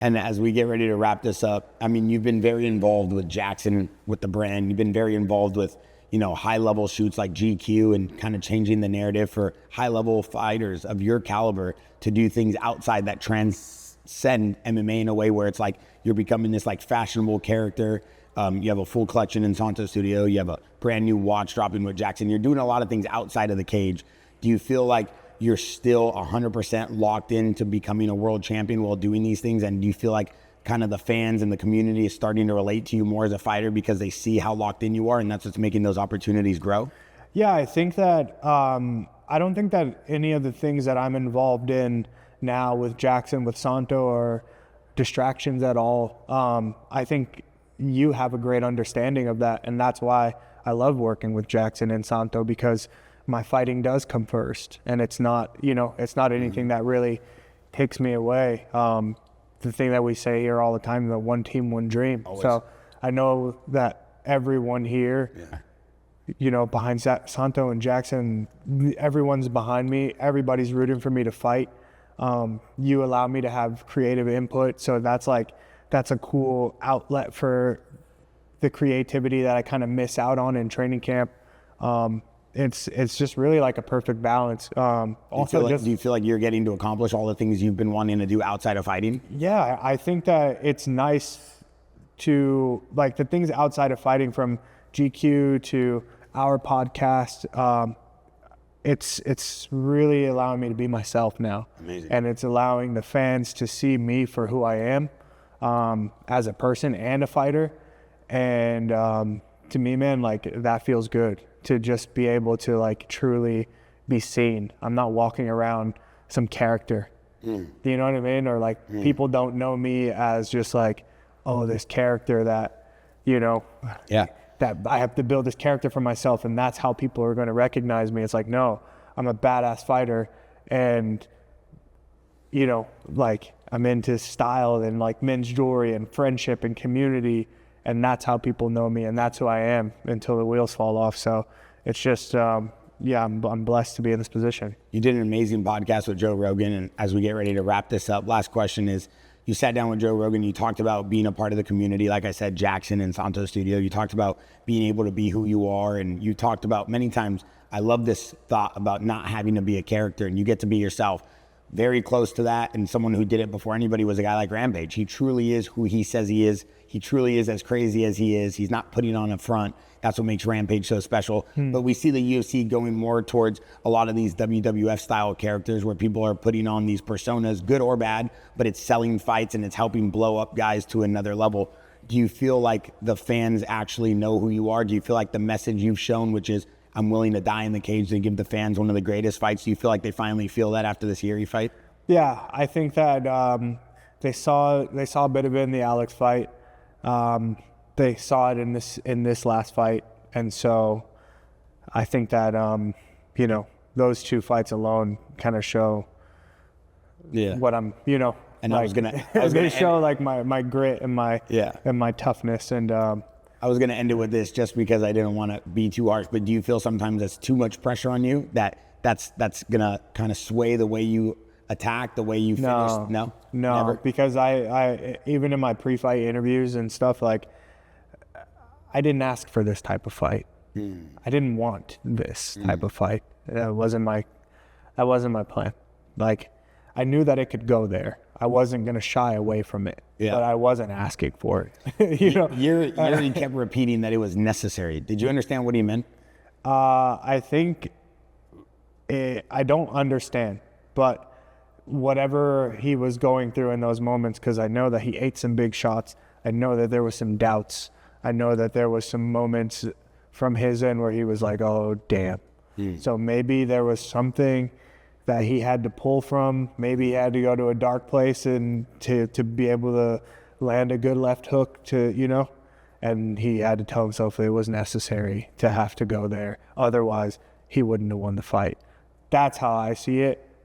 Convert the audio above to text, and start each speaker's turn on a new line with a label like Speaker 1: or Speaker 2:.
Speaker 1: And as we get ready to wrap this up, I mean, you've been very involved with JAXXON, with the brand. You've been very involved with, high-level shoots like GQ and kind of changing the narrative for high-level fighters of your caliber to do things outside that transcend MMA in a way where it's like you're becoming this like fashionable character. You have a full collection in Santo Studio. You have a brand new watch dropping with JAXXON. You're doing a lot of things outside of the cage. Do you feel like you're still 100% locked into becoming a world champion while doing these things? And do you feel like kind of the fans and the community is starting to relate to you more as a fighter because they see how locked in you are, and that's what's making those opportunities grow?
Speaker 2: Yeah, I think that I don't think that any of the things that I'm involved in now with JAXXON, with Santo, are distractions at all. I think you have a great understanding of that, and that's why I love working with JAXXON and Santo, because my fighting does come first, and it's not, it's not anything that really takes me away. The thing that we say here all the time, the one team, one dream. Always. So I know that everyone here, behind Santo and JAXXON, everyone's behind me. Everybody's rooting for me to fight. You allow me to have creative input, so that's a cool outlet for the creativity that I kind of miss out on in training camp. It's just really like a perfect balance. Do you feel like you're getting to accomplish all the things you've been wanting to do outside of fighting? Yeah, I think that it's nice to, like, the things outside of fighting, from GQ to our podcast, it's really allowing me to be myself now. Amazing. And it's allowing the fans to see me for who I am, as a person and a fighter. And to me, man, like, that feels good, to just be able to like truly be seen. I'm not walking around some character. Do you know what I mean? Or like people don't know me as just like, oh, this character that, that I have to build this character for myself, and that's how people are going to recognize me. It's like, no, I'm a badass fighter, and like, I'm into style and like men's jewelry and friendship and community. And that's how people know me, and that's who I am until the wheels fall off. So it's just, I'm blessed to be in this position. You did an amazing podcast with Joe Rogan, and as we get ready to wrap this up, last question is, you sat down with Joe Rogan, you talked about being a part of the community, like I said, JAXXON and Santo Studio. You talked about being able to be who you are, and you talked about many times, I love this thought about not having to be a character, and you get to be yourself. Very close to that, and someone who did it before anybody was a guy like Rampage. He truly is who he says he is. He truly is as crazy as he is. He's not putting on a front. That's what makes Rampage so special. But we see the UFC going more towards a lot of these WWF style characters where people are putting on these personas, good or bad, but it's selling fights and it's helping blow up guys to another level. Do you feel like the fans actually know who you are? Do you feel like the message you've shown, which is, I'm willing to die in the cage to give the fans one of the greatest fights, do you feel like they finally feel that after this Yuri fight? Yeah, I think that they saw a bit of it in the Alex fight. They saw it in this last fight, and so I think that those two fights alone kind of show what I'm and like, I was gonna show like my grit and my toughness. And I was gonna end it with this just because I didn't want to be too harsh, but do you feel sometimes that's too much pressure on you, that's gonna kind of sway the way you attack, the way you finish? No, never? Because I even in my pre-fight interviews and stuff, like, I didn't ask for this type of fight. I didn't want this type of fight. That wasn't my plan. Like, I knew that it could go there. I wasn't gonna shy away from it, but I wasn't asking for it. You kept repeating that it was necessary. Did you understand what he meant? I think I don't understand, but whatever he was going through in those moments, because I know that he ate some big shots. I know that there was some doubts. I know that there was some moments from his end where he was like, oh, damn. So maybe there was something that he had to pull from. Maybe he had to go to a dark place and to be able to land a good left hook and he had to tell himself it was necessary to have to go there. Otherwise, he wouldn't have won the fight. That's how I see it.